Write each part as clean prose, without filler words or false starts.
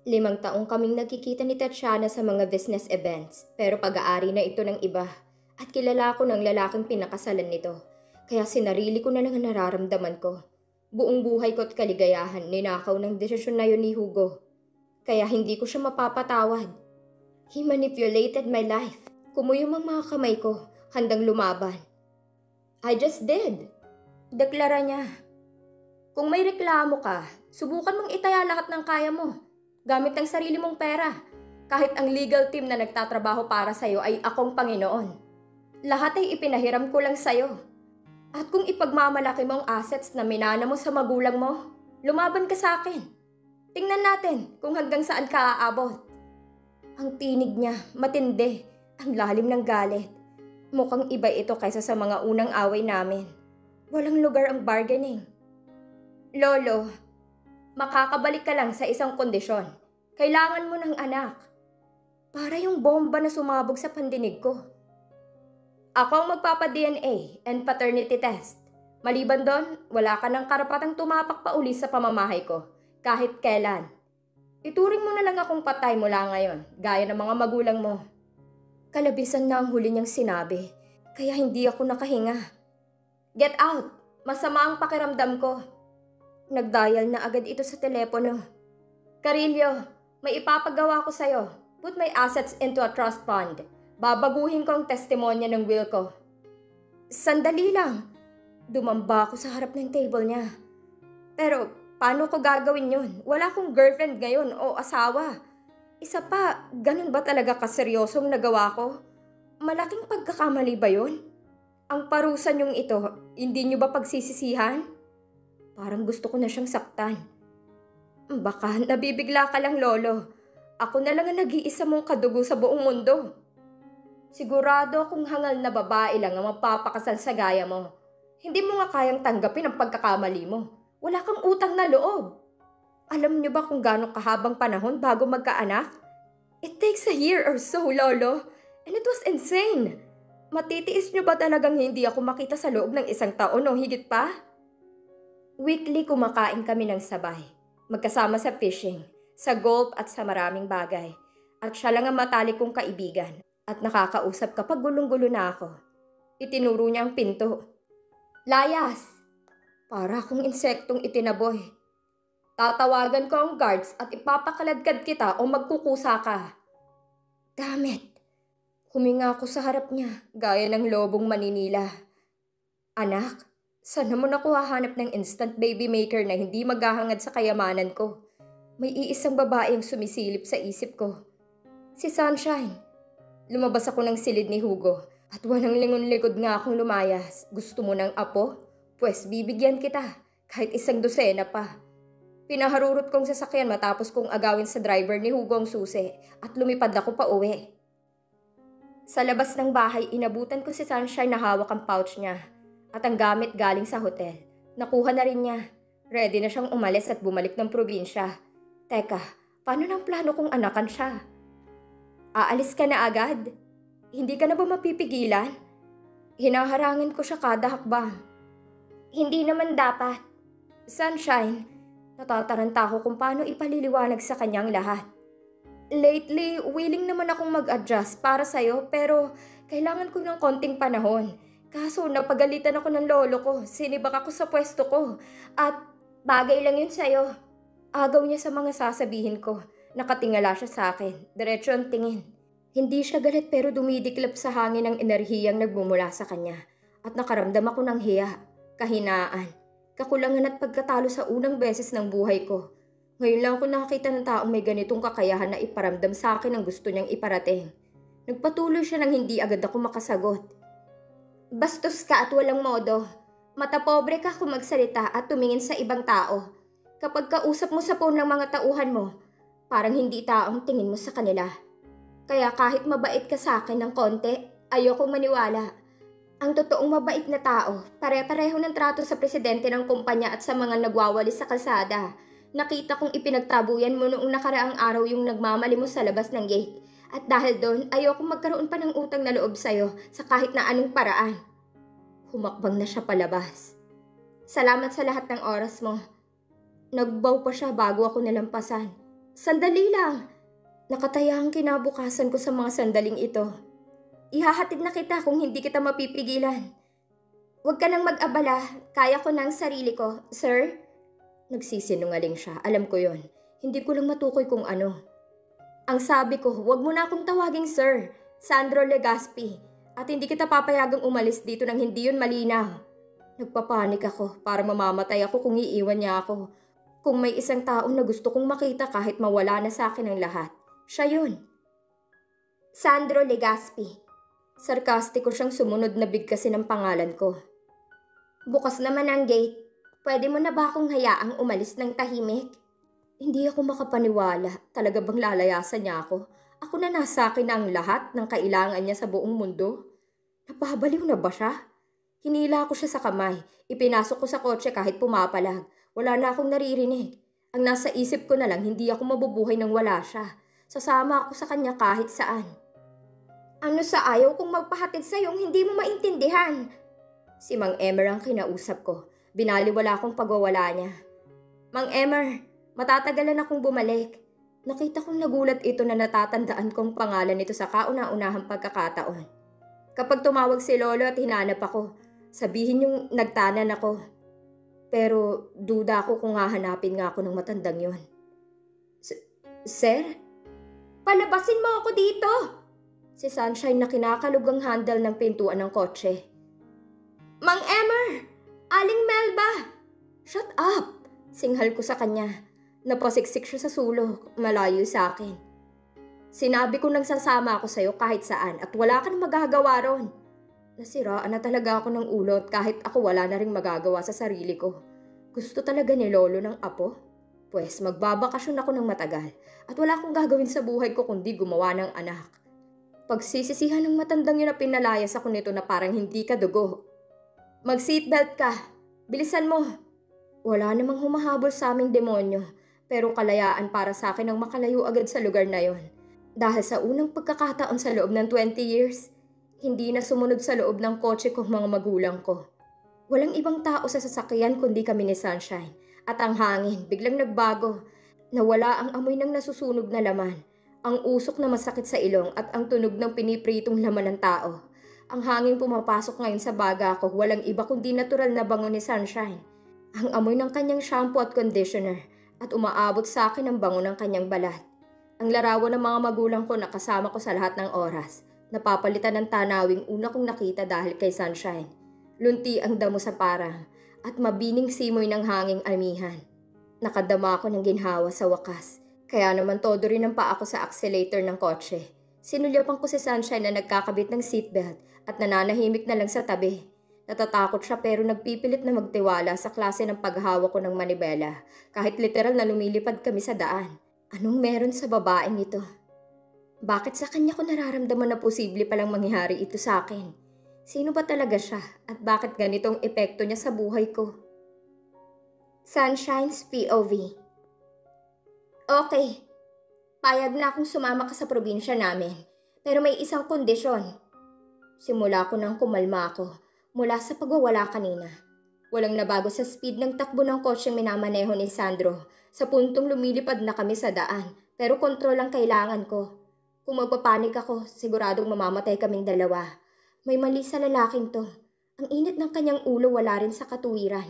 5 taong kaming nagkikita ni Tatiana sa mga business events, pero pag-aari na ito ng iba. At kilala ko ng lalaking pinakasalan nito. Kaya sinarili ko na lang ang nararamdaman ko. Buong buhay ko at kaligayahan ninakaw ng desisyon na yun ni Hugo. Kaya hindi ko siya mapapatawad. He manipulated my life. Kumuyom ang mga kamay ko, handang lumaban. I just did. Deklara niya. Kung may reklamo ka, subukan mong itaya lahat ng kaya mo. Gamit ang sarili mong pera. Kahit ang legal team na nagtatrabaho para sa'yo ay akong Panginoon. Lahat ay ipinahiram ko lang sa'yo. At kung ipagmamalaki mo ang assets na minana mo sa magulang mo, lumaban ka sa akin. Tingnan natin kung hanggang saan ka aabot. Ang tinig niya, matindi, ang lalim ng galit. Mukhang iba ito kaysa sa mga unang away namin. Walang lugar ang bargaining. Lolo, makakabalik ka lang sa isang kondisyon. Kailangan mo ng anak. Para yung bomba na sumabog sa pandinig ko. Ako ang magpapa-DNA and paternity test. Maliban doon, wala ka ng karapatang tumapak pa uli sa pamamahay ko. Kahit kailan. Ituring mo na lang akong patay mula ngayon, gaya ng mga magulang mo. Kalabisan na ang huli niyang sinabi, kaya hindi ako nakahinga. Get out! Masama ang pakiramdam ko. Nagdial na agad ito sa telepono. Carillo, may ipapagawa ko sa'yo. Put my assets into a trust fund. Babaguhin ko ang testimonya ng will ko. Sandali lang. Dumamba ako sa harap ng table niya. Pero paano ko gagawin yun? Wala akong girlfriend ngayon o asawa. Isa pa, ganun ba talaga kaseryosong nagawa ko? Malaking pagkakamali ba yun? Ang parusa niyong ito, hindi niyo ba pagsisisihan? Parang gusto ko na siyang saktan. Baka nabibigla ka lang, Lolo. Ako na lang ang nag-iisa mong kadugo sa buong mundo. Sigurado akong hangal na babae lang ang magpapakasal sa gaya mo. Hindi mo nga kayang tanggapin ang pagkakamali mo. Wala kang utang na loob. Alam niyo ba kung gaano kahabang panahon bago magkaanak? It takes a year or so, Lolo. And it was insane. Matitiis niyo ba talagang hindi ako makita sa loob ng 1 taon o higit pa? Weekly kumakain kami ng sabay. Magkasama sa fishing, sa golf at sa maraming bagay. At siya lang ang matalik kong kaibigan. At nakakausap kapag gulong-gulo na ako. Itinuro niya ang pinto. Layas! Para akong insektong itinaboy. Tatawagan ko ang guards at ipapakaladkad kita o magkukusa ka. Damn. Huminga ako sa harap niya, gaya ng lobong maninila. Anak, saan mo nakuha hanap ng instant baby maker na hindi maghahangad sa kayamanan ko? May iisang babae ang sumisilip sa isip ko. Si Sunshine. Lumabas ako ng silid ni Hugo at walang lingon-likod nga akong lumayas. Gusto mo ng apo? Pwes bibigyan kita, kahit 1 dosena pa. Pinaharurot kong sasakyan matapos kong agawin sa driver ni Hugo ang susi at lumipad ako pa uwi. Sa labas ng bahay, inabutan ko si Sunshine na hawak ang pouch niya at ang gamit galing sa hotel. Nakuha na rin niya. Ready na siyang umalis at bumalik ng probinsya. Teka, paano ng plano kong anakan siya? Aalis ka na agad? Hindi ka na ba mapipigilan? Hinaharangan ko siya kada hakbang. Hindi naman dapat. Sunshine, natataranta ako kung paano ipaliliwanag sa kanyang lahat. Lately, willing naman akong mag-adjust para sa'yo pero kailangan ko ng konting panahon. Kaso napagalitan ako ng lolo ko, sinibak ako sa pwesto ko at bagay lang yun sa'yo. Agaw niya sa mga sasabihin ko. Nakatingala siya sa akin, diretso ang tingin. Hindi siya galit pero dumidiklap sa hangin ang enerhiyang nagmumula sa kanya. At nakaramdam ako ng hiya, kahinaan, kakulangan at pagkatalo sa unang beses ng buhay ko. Ngayon lang ako nakakita ng taong may ganitong kakayahan na iparamdam sa akin ang gusto niyang iparating. Nagpatuloy siya nang hindi agad ako makasagot. Bastos ka at walang modo. Mata pobre ka kung magsalita at tumingin sa ibang tao. Kapag kausap mo sa phone ng mga tauhan mo, parang hindi taong tingin mo sa kanila. Kaya kahit mabait ka sa akin ng konti, ayokong maniwala. Ang totoong mabait na tao, pare-pareho ng trato sa presidente ng kumpanya at sa mga nagwawalis sa kalsada. Nakita kong ipinagtabuyan mo noong nakaraang araw yung nagmamali mo sa labas ng gate. At dahil doon, ayokong magkaroon pa ng utang na loob sa'yo sa kahit na anong paraan. Humakbang na siya palabas. Salamat sa lahat ng oras mo. Nagbaw pa siya bago ako nalampasan. Sandali lang! Nakataya ang kinabukasan ko sa mga sandaling ito. Ihahatid na kita kung hindi kita mapipigilan. Huwag ka nang mag-abala, kaya ko na ang sarili ko, sir. Nagsisinungaling siya, alam ko yon. Hindi ko lang matukoy kung ano. Ang sabi ko, huwag mo na akong tawaging sir, Sandro Legaspi, at hindi kita papayagang umalis dito nang hindi yun malinaw. Nagpapanik ako para mamamatay ako kung iiwan niya ako. Kung may isang tao na gusto kong makita kahit mawala na sa akin ang lahat, siya yun. Sandro Legaspi. Sarkastiko siyang sumunod na bigkasin ang pangalan ko. Bukas naman ang gate. Pwede mo na ba akong hayaang umalis ng tahimik? Hindi ako makapaniwala. Talaga bang lalayasan niya ako? Ako na nasa akin ang lahat ng kailangan niya sa buong mundo. Napabaliw na ba siya? Hinila ko siya sa kamay. Ipinasok ko sa kotse kahit pumapalag. Wala na akong naririnig. Ang nasa isip ko na lang, hindi ako mabubuhay nang wala siya. Sasama ako sa kanya kahit saan. Ano sa ayaw kong magpahatid sa'yong hindi mo maintindihan? Si Mang Emer ang kinausap ko. Binaliwala akong pagwawala niya. Mang Emer, matatagalan akong bumalik. Nakita kong nagulat ito na natatandaan kong pangalan nito sa kauna-unahang pagkakataon. Kapag tumawag si Lolo at hinanap ako, sabihin yung nagtanan ako. Pero duda ako kung hahanapin nga ako ng matandang yun. Sir? Palabasin mo ako dito! Si Sunshine na kinakalug ang handle ng pintuan ng kotse. Mang Emer! Aling Melba! Shut up! Singhal ko sa kanya. Napasiksik siya sa sulok, malayo sa akin. Sinabi ko nagsasama ako sa'yo kahit saan at wala ka nang magagawa ron. Nasiraan na talaga ako ng ulot kahit ako wala na ring magagawa sa sarili ko. Gusto talaga ni Lolo ng apo? Pues magbabakasyon ako ng matagal at wala akong gagawin sa buhay ko kundi gumawa ng anak. Pagsisisihan ng matandang yun na pinalayas ako nito na parang hindi ka dugo. Mag-seatbelt ka. Bilisan mo. Wala namang humahabol sa aming demonyo, pero kalayaan para sa akin ang makalayo agad sa lugar na yon. Dahil sa unang pagkakataon sa loob ng 20 years, hindi na sumunod sa loob ng kotse kong mga magulang ko. Walang ibang tao sa sasakyan kundi kami ni Sunshine. At ang hangin biglang nagbago. Nawala ang amoy ng nasusunog na laman, ang usok na masakit sa ilong at ang tunog ng pinipritong laman ng tao. Ang hangin pumapasok ngayon sa baga ko, walang iba kundi natural na bango ni Sunshine. Ang amoy ng kanyang shampoo at conditioner at umaabot sa akin ang bango ng kanyang balat. Ang larawan ng mga magulang ko nakasama ko sa lahat ng oras. Napapalitan ng tanawing una kong nakita dahil kay Sunshine. Lunti ang damo sa parang at mabining simoy ng hanging amihan. Nakadama ako ng ginhawa sa wakas. Kaya naman todo rin ang paa ko sa accelerator ng kotse. Sinulyapan ko si Sunshine na nagkakabit ng seatbelt at nananahimik na lang sa tabi. Natatakot siya pero nagpipilit na magtiwala sa klase ng paghawak ko ng manibela kahit literal na lumilipad kami sa daan. Anong meron sa babaeng ito? Bakit sa kanya ko nararamdaman na posible palang mangyari ito sa akin? Sino ba talaga siya at bakit ganitong epekto niya sa buhay ko? Sunshine's POV. Okay, payag na akong sumama ka sa probinsya namin, pero may isang kondisyon. Simula ko nang kumalma ako mula sa pagwawala kanina. Walang nabago sa speed ng takbo ng kotseng minamaneho ni Sandro sa puntong lumilipad na kami sa daan, pero kontrol ang kailangan ko. Kung magpapanik ako, siguradong mamamatay kaming dalawa. May mali sa lalaking to. Ang init ng kanyang ulo wala rin sa katuwiran.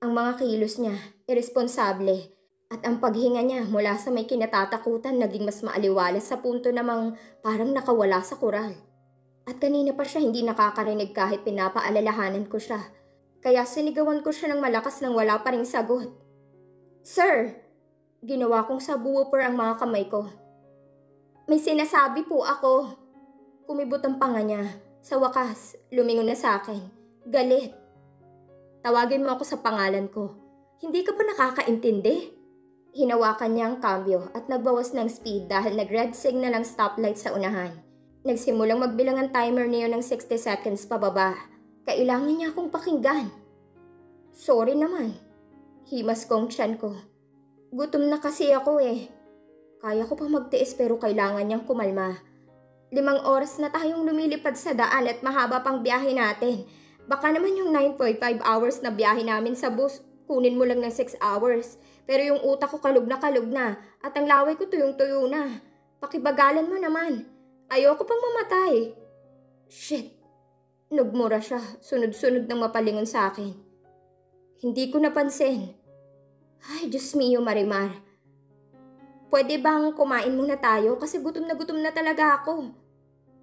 Ang mga kilos niya, irresponsable. At ang paghinga niya mula sa may kinatatakutan naging mas maaliwalas sa punto namang parang nakawala sa kural. At kanina pa siya hindi nakakarinig kahit pinapaalalahanan ko siya. Kaya sinigawan ko siya ng malakas nang wala pa ring sagot. Sir! Ginawa kong subwoofer ang mga kamay ko. May sinasabi po ako. Kumibot ang panga niya. Sa wakas, lumingon na sa akin. Galit. Tawagin mo ako sa pangalan ko. Hindi ka pa nakakaintindi? Hinawakan niya ang kambyo at nagbawas ng speed dahil nag-red signal ang stoplight sa unahan. Nagsimulang magbilang ang timer niyo ng 60 seconds pababa. Kailangan niya akong pakinggan. Sorry naman. Himas kong tiyan ko. Gutom na kasi ako eh. Kaya ko pa magtiis pero kailangan niyang kumalma. 5 oras na tayong lumilipad sa daan at mahaba pang biyahe natin. Baka naman yung 9.5 hours na biyahe namin sa bus, kunin mo lang ng 6 hours. pero yung utak ko kalog na at ang laway ko tuyong-tuyo na. Pakibagalan mo naman. Ayoko pang mamatay. Shit. Nagmura siya, sunod-sunod nang mapalingon sa akin. Hindi ko napansin. Ay, Diyos mio, Marimar. Pwede bang kumain muna tayo kasi gutom na talaga ako.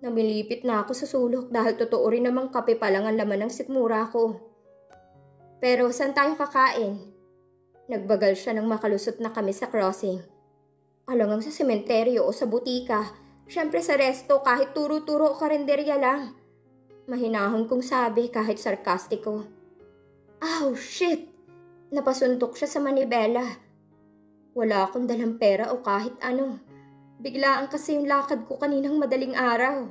Namilipit na ako sa sulok dahil totoo rin namang kape pa lang ang laman ng sikmura ko. Pero saan tayo kakain? Nagbagal siya nang makalusot na kami sa crossing. Alangang sa sementeryo o sa butika. Siyempre sa resto kahit turo-turo o karinderya lang. Mahinahon kong sabi kahit sarkastiko. Ow, shit! Napasuntok siya sa manibela. Wala akong dalang pera o kahit ano. Biglaan kasi yung lakad ko kaninang madaling araw.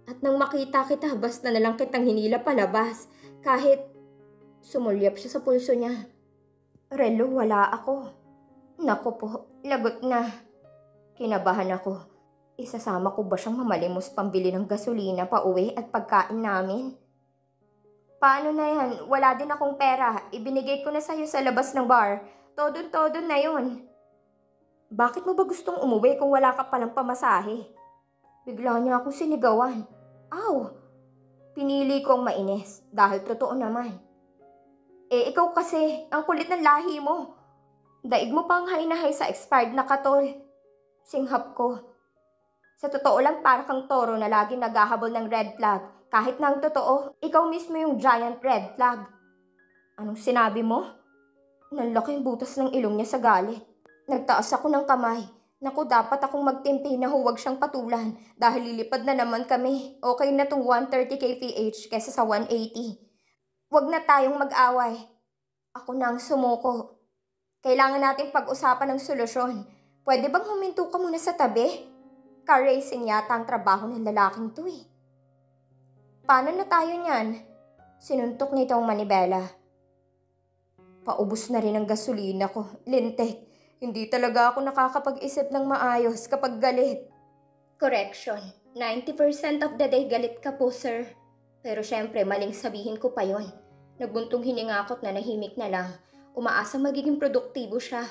At nang makita kita, basta na lang kitang hinila palabas. Kahit sumulyap siya sa pulso niya. Relo, wala ako. Naku po, lagot na. Kinabahan ako. Isasama ko ba siyang mamalimos pambili ng gasolina pa uwi at pagkain namin? Paano na yan? Wala din akong pera. Ibinigay ko na sa'yo sa labas ng bar. Todo-todo na yon. Bakit mo ba gustong umuwi kung wala ka palang pamasahe? Bigla niya akong sinigawan. Aw! Pinili kong mainis dahil totoo naman. Eh ikaw kasi, ang kulit ng lahi mo. Daig mo pang hay-na-hay sa expired na katol. Singhap ko. Sa totoo lang para kang toro na lagi naghahabol ng red flag. Kahit na ang totoo, ikaw mismo yung giant red flag. Anong sinabi mo? Nanlaki yung butas ng ilong niya sa galit. Nagtaas ako ng kamay. Naku, dapat akong magtimpi na huwag siyang patulan dahil lilipad na naman kami. Okay na tong 130 kph kaysa sa 180. Huwag na tayong mag-away. Ako na ang sumuko. Kailangan natin pag-usapan ng solusyon. Pwede bang huminto ka muna sa tabi? Car racing yata ang trabaho ng lalaking to eh. Paano na tayo niyan? Sinuntok nitong manibela. Paubos na rin ang gasolina ko. Lintik, hindi talaga ako nakakapag-isip ng maayos kapag galit. Correction, 90% of the day galit ka po, sir. Pero syempre, maling sabihin ko pa yon. Nagbuntong hininga ako't nanahimik na lang. Umaasang magiging produktibo siya.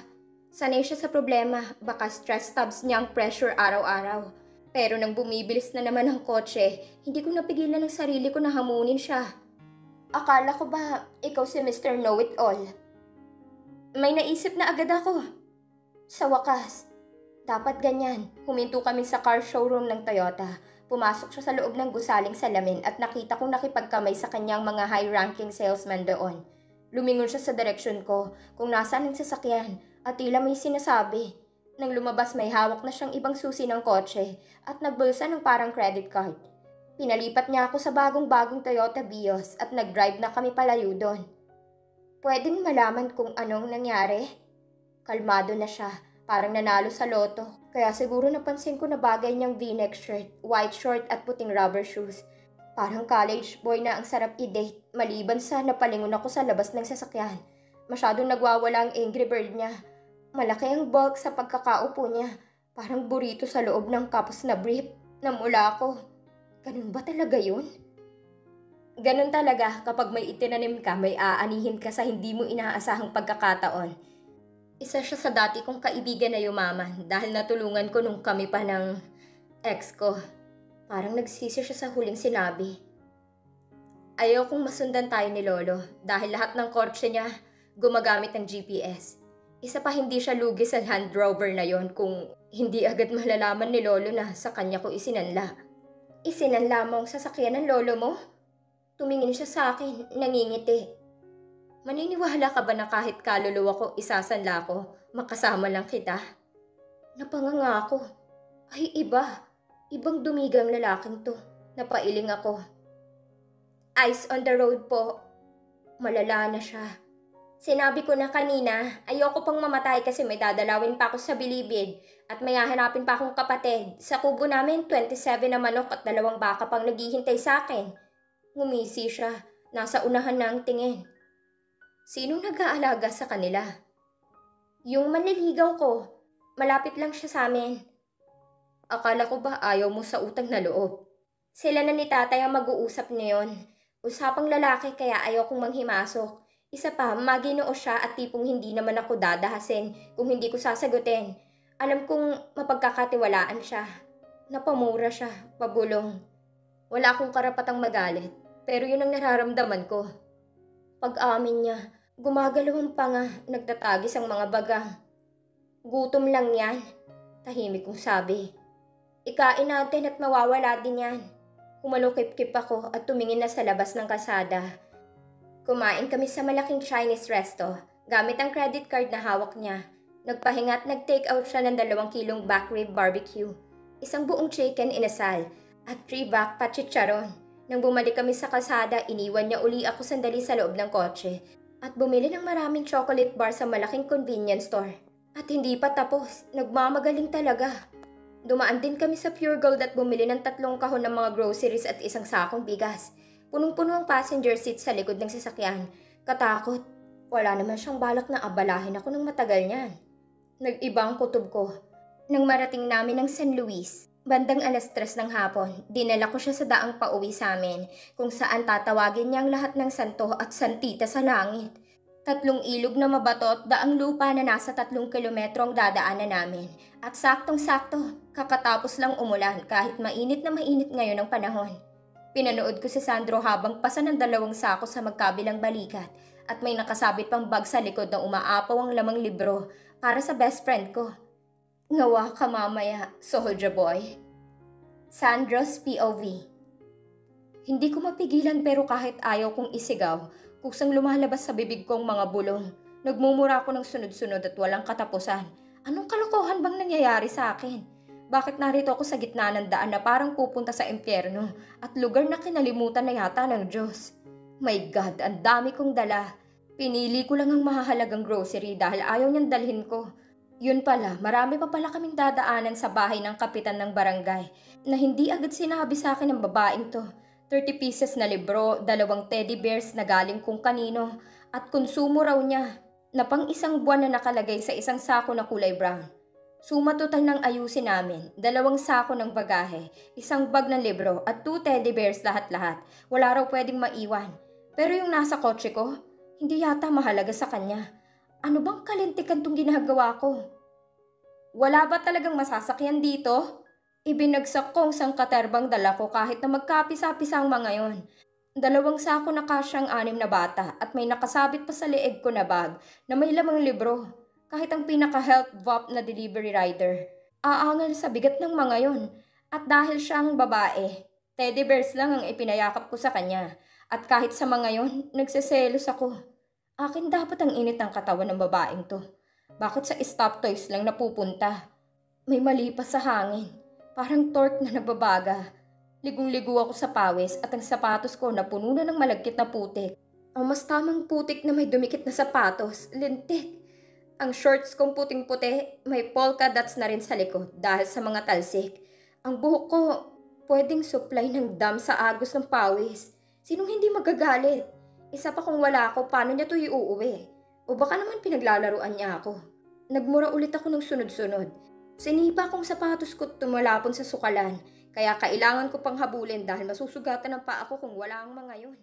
Sanay siya sa problema, baka stress tabs niya ang pressure araw-araw. Pero nang bumibilis na naman ang kotse, hindi ko napigilan ng sarili ko na hamunin siya. Akala ko ba ikaw si Mr. Know-It-All? May naisip na agad ako. Sa wakas, dapat ganyan. Huminto kami sa car showroom ng Toyota. Pumasok siya sa loob ng gusaling salamin at nakita kong nakipagkamay sa kanyang mga high-ranking salesman doon. Lumingon siya sa direksyon ko kung nasaan ang sasakyan at tila may sinasabi. Nang lumabas may hawak na siyang ibang susi ng kotse at nagbulsa ng parang credit card. Pinalipat niya ako sa bagong-bagong Toyota Vios at nag-drive na kami palayo doon. Pwedeng malaman kung anong nangyari? Kalmado na siya, parang nanalo sa loto. Kaya siguro napansin ko na bagay niyang V-neck shirt, white short at puting rubber shoes. Parang college boy na ang sarap i-date, maliban sa napalingon ako sa labas ng sasakyan. Masyadong nagwawala ang angry bird niya. Malaki ang bulk sa pagkakaupo niya. Parang burrito sa loob ng kapos na brief. Namula ako. Ganun ba talaga yun? Ganun talaga kapag may itinanim ka, may aanihin ka sa hindi mo inaasahang pagkakataon. Isa siya sa dati kong kaibigan na yumaman dahil natulungan ko nung kami pa ng ex ko. Parang nagsisi siya sa huling sinabi. Ayaw kong masundan tayo ni Lolo dahil lahat ng kotse niya gumagamit ng GPS. Isa pa hindi siya lugi sa Land Rover na yon kung hindi agad malalaman ni Lolo na sa kanya ko isinanla. Isinanla mo ang sasakyan ng Lolo mo? Tumingin siya sa akin, nangingiti. Maniniwala ka ba na kahit kaluluwa ko isasanla ko, makasama lang kita? Napanganga ako. Ay iba, ibang dumigang lalaking to. Napailing ako. Eyes on the road po. Malala na siya. Sinabi ko na kanina, ayoko pang mamatay kasi may dadalawin pa ako sa bilibid at may hahanapin pa akong kapatid. Sa kubo namin, 27 na manok at 2 baka pang naghihintay sa akin. Ngumisi siya, nasa unahan na ang tingin. Sinong nag-aalaga sa kanila? Yung manliligaw ko, malapit lang siya sa amin. Akala ko ba ayaw mo sa utang na loob? Sila na ni tatay ang mag-uusap ngayon. Usapang lalaki kaya ayaw kong manghimasok. Isa pa, maginoo siya at tipong hindi naman ako dadahasin kung hindi ko sasagutin. Alam kong mapagkakatiwalaan siya. Napamura siya, pabulong. Wala akong karapatang magalit, pero yun ang nararamdaman ko. Pag-amin niya, gumagalaw ang panga, nagtatagis ang mga baga. Gutom lang yan, tahimik kong sabi. Ikain natin at mawawala din yan. Humalukip-kip ako at tumingin na sa labas ng kalsada. Kumain kami sa malaking Chinese resto gamit ang credit card na hawak niya. Nagpahinga at nag-take out siya ng 2 kilong back rib barbecue, isang buong chicken inasal, at 3 back pachicharon. Nang bumalik kami sa kalsada, iniwan niya uli ako sandali sa loob ng kotse at bumili ng maraming chocolate bar sa malaking convenience store. At hindi pa tapos, nagmamagaling talaga. Dumaan din kami sa Pure Gold at bumili ng 3 kahon ng mga groceries at isang sakong bigas. Punong-puno ang passenger seat sa likod ng sasakyan. Katakot. Wala naman siyang balak na abalahin ako ng matagal niyan. Nag-iba ang kutob ko. Nang marating namin ng San Luis, bandang 3:00 ng hapon, dinala ko siya sa daang pauwi sa amin, kung saan tatawagin niya ang lahat ng santo at santita sa langit. 3 ilog na mabato at daang lupa na nasa 3 kilometro ang dadaanan namin. At saktong-sakto, kakatapos lang umulan kahit mainit na mainit ngayon ang panahon. Pinanood ko si Sandro habang pasa ng 2 sako sa magkabilang balikat at may nakasabit pang bag sa likod na umaapaw ang lamang libro para sa best friend ko. Ngawa ka mamaya, Soldier Boy. Sandro's POV. Hindi ko mapigilan pero kahit ayaw kong isigaw, kusang lumalabas sa bibig kong mga bulong. Nagmumura ako ng sunod-sunod at walang katapusan. Anong kalokohan bang nangyayari sa akin? Bakit narito ako sa gitna ng daan na parang pupunta sa impyerno at lugar na kinalimutan na yata ng Diyos? My God, ang dami kong dala. Pinili ko lang ang mahahalagang grocery dahil ayaw niyang dalhin ko. Yun pala, marami pa pala kaming dadaanan sa bahay ng kapitan ng barangay na hindi agad sinabi sa akin ng babaeng to. 30 pieces na libro, 2 teddy bears na galing kung kanino at konsumo raw niya na pang 1 buwan na nakalagay sa isang sako na kulay brown. Suma total ng ayusin namin, 2 sako ng bagahe, 1 bag ng libro at 2 teddy bears lahat-lahat. Wala raw pwedeng maiwan. Pero yung nasa kotse ko, hindi yata mahalaga sa kanya. Ano bang kalintikan tong ginagawa ko? Wala ba talagang masasakyan dito? Ibinagsak ko ang sangkaterbang dala ko kahit na magkapisa-pisa ang mga yon. 2 sako na kasyang 6 na bata at may nakasabit pa sa leeg ko na bag na may lamang libro. Kahit ang pinaka-health vop na delivery rider, aangal sa bigat ng mga yon. At dahil siyang babae, teddy bears lang ang ipinayakap ko sa kanya. At kahit sa mga yon, nagseselos ako. Akin dapat ang init ng katawan ng babaeng to. Bakit sa stop toys lang napupunta? May mali pa sa hangin. Parang torque na nagbabaga. Ligong-ligo ako sa pawis at ang sapatos ko na puno na ng malagkit na putik. Ang mas tamang putik na may dumikit na sapatos, lintik. Ang shorts kong puting-puti, may polka dots na rin sa likod dahil sa mga talsik. Ang buhok ko, pwedeng supply ng dam sa agos ng pawis. Sinong hindi magagalit? Isa pa kung wala ako, paano niya to iuuwi? O baka naman pinaglalaruan niya ako. Nagmura ulit ako ng sunod-sunod. Sinipa kong sapatos ko tumalapon sa sukalan, kaya kailangan ko pang habulin dahil masusugatan ng paa ko kung wala ang mga yun.